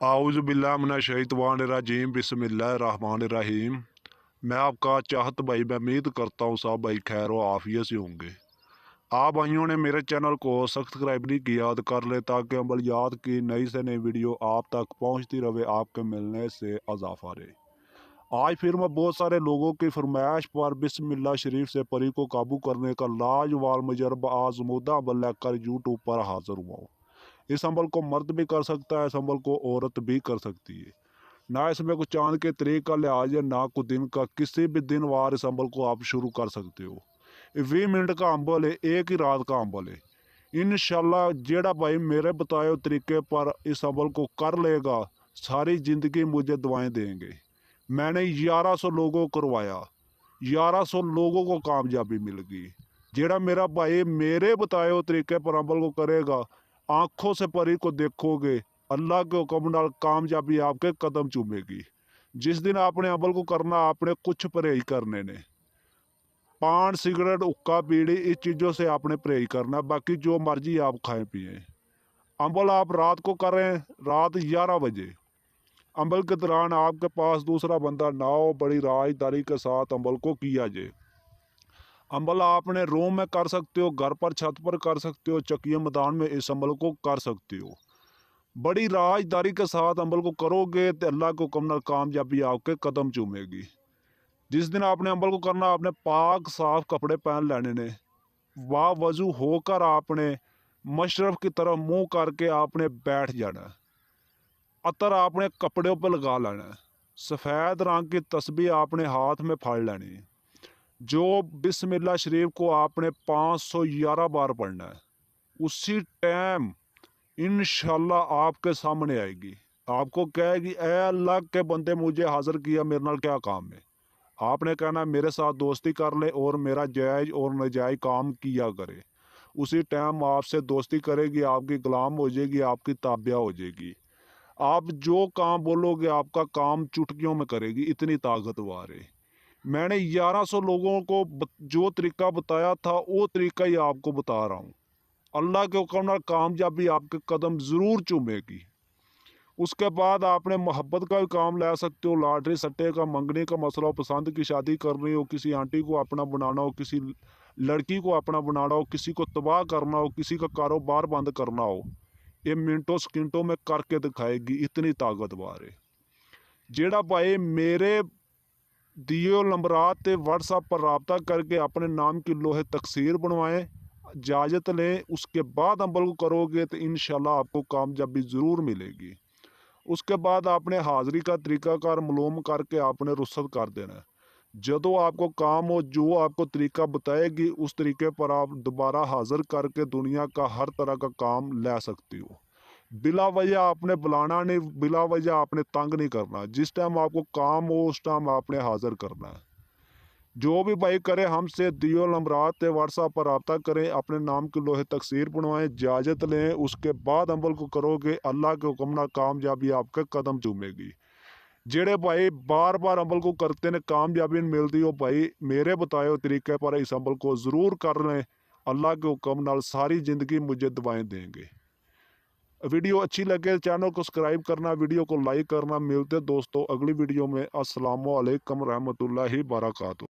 आऊज़ुबिल्लाहिमिनश्शैतानिर्रजीम बिस्मिल्लाहिर्रहमानिर्रहीम। मैं आपका चाहत भाई, मैं उम्मीद करता हूँ सब भाई खैर व आफियत से होंगे। आप भाइयों ने मेरे चैनल को सब्सक्राइब नहीं किया तो कर ले, ताकि अमलियात की नई से नई वीडियो आप तक पहुँचती रहे, आपके मिलने से इजाफा रहे। आज फिर मैं बहुत सारे लोगों की फरमाइश पर बिस्मिल्लाह शरीफ से परी को काबू करने का लाजवाब मुजरबा आजमूदा अमल लेकर यूट्यूब पर हाजिर हुआ हूँ। इस अमल को मर्द भी कर सकता है, इस अमल को औरत भी कर सकती है। ना इसमें कुछ चांद के तरीक का लिहाज है, ना कुछ दिन का। किसी भी दिन वार इस अमल को आप शुरू कर सकते हो। 20 मिनट का अमल है, एक ही रात का अमल है। इंशाल्लाह जेड़ा भाई मेरे बताए हुए तरीके पर इस अमल को कर लेगा, सारी ज़िंदगी मुझे दुआएं देंगे। मैंने 1100 लोगों को करवाया, 1100 लोगों को कामयाबी मिल गई। जेड़ा मेरा भाई मेरे बताए हुए तरीके पर अमल को करेगा, आंखों से परी को देखोगे, अल्लाह के हुक्म नाल कामयाबी आपके कदम चूमेगी। जिस दिन आपने अमल को करना, आपने कुछ परहेज करने ने। पान, सिगरेट, हुक्का, बीड़ी, इस चीज़ों से आपने परहेज करना, बाकी जो मर्जी आप खाएं पिए। अमल आप रात को करें, रात 11 बजे। अमल के दौरान आपके पास दूसरा बंदा ना हो, बड़ी राजदारी के साथ अमल को किया जाए। अमल आपने रूम में कर सकते हो, घर पर छत पर कर सकते हो, चकिया मैदान में इस अमल को कर सकते हो। बड़ी राजदारी के साथ अमल को करोगे तो अल्लाह के हुक्म नाल कामयाबी आपके कदम चूमेगी। जिस दिन आपने अमल को करना, आपने पाक साफ कपड़े पहन लेने ने। वाह वजू होकर आपने मशरफ की तरफ मुंह करके आपने बैठ जाना। अतर आपने कपड़ों पर लगा लेना। सफ़ेद रंग की तस्बीह आपने हाथ में फाड़ लेनी। जो बिस्मिल्लाह शरीफ को आपने 511 बार पढ़ना है, उसी टाइम इंशाल्लाह आपके सामने आएगी। आपको कहेगी, ए अल्लाह के बंदे, मुझे हाजिर किया, मेरे नाल क्या काम है। आपने कहना, मेरे साथ दोस्ती कर ले और मेरा जायज़ और नाजायज़ काम किया करे। उसी टाइम आपसे दोस्ती करेगी, आपकी गुलाम हो जाएगी, आपकी ताबिया हो जाएगी। आप जो काम बोलोगे आपका काम चुटकियों में करेगी, इतनी ताकतवर है। मैंने 1100 लोगों को जो तरीका बताया था, वो तरीका ही आपको बता रहा हूँ। अल्लाह के हुक्म नाल कामयाबी आपके कदम ज़रूर चूमेगी। उसके बाद आपने मोहब्बत का भी काम ले सकते हो, लॉटरी सट्टे का, मंगने का मसला हो, पसंद की शादी करनी हो, किसी आंटी को अपना बनाना हो, किसी लड़की को अपना बनाना हो, किसी को तबाह करना हो, किसी का कारोबार बंद करना हो, ये मिनटों सेकंडों में करके दिखाएगी, इतनी ताकतवर है। जेड़ा भाई मेरे दिए नंबरात ते व्हाट्सएप पर रबता करके अपने नाम की लोहे तकसीर बनवाएं, इजाज़त लें, उसके बाद अमल को करोगे तो इंशाल्लाह आपको कामयाबी ज़रूर मिलेगी। उसके बाद आपने हाज़री का तरीकाकार मालूम करके आपने रुखसत कर देना है। जदों आपको काम हो, जो आपको तरीका बताएगी, उस तरीके पर आप दोबारा हाज़िर करके दुनिया का हर तरह का काम ले सकती हो। बिला वजह आपने बुलाना नहीं, बिला वजह आपने तंग नहीं करना। जिस टाइम आपको काम हो, उस टाइम आपने हाज़िर करना है। जो भी भाई करे, हमसे दियो नंबरात ते व्हाट्सएप पर रब्ता करें, अपने नाम की लोहे तकसीर बनवाएं, इजाज़त लें, उसके बाद अमल को करोगे, अल्लाह के हुक्म नाल कामयाबी आपके कदम चूमेगी। जेड़े भाई बार बार अमल को करते ने कामयाबी नहीं मिलती, हो भाई मेरे बताए हुए तरीके पर इस अमल को ज़रूर कर लें, अल्लाह के हुक्म नाल सारी ज़िंदगी मुझे दुआएं देंगे। वीडियो अच्छी लगे चैनल को सब्सक्राइब करना, वीडियो को लाइक करना। मिलते दोस्तों अगली वीडियो में। अस्सलामु अलैकुम रहमतुल्लाहि बरकातुहू।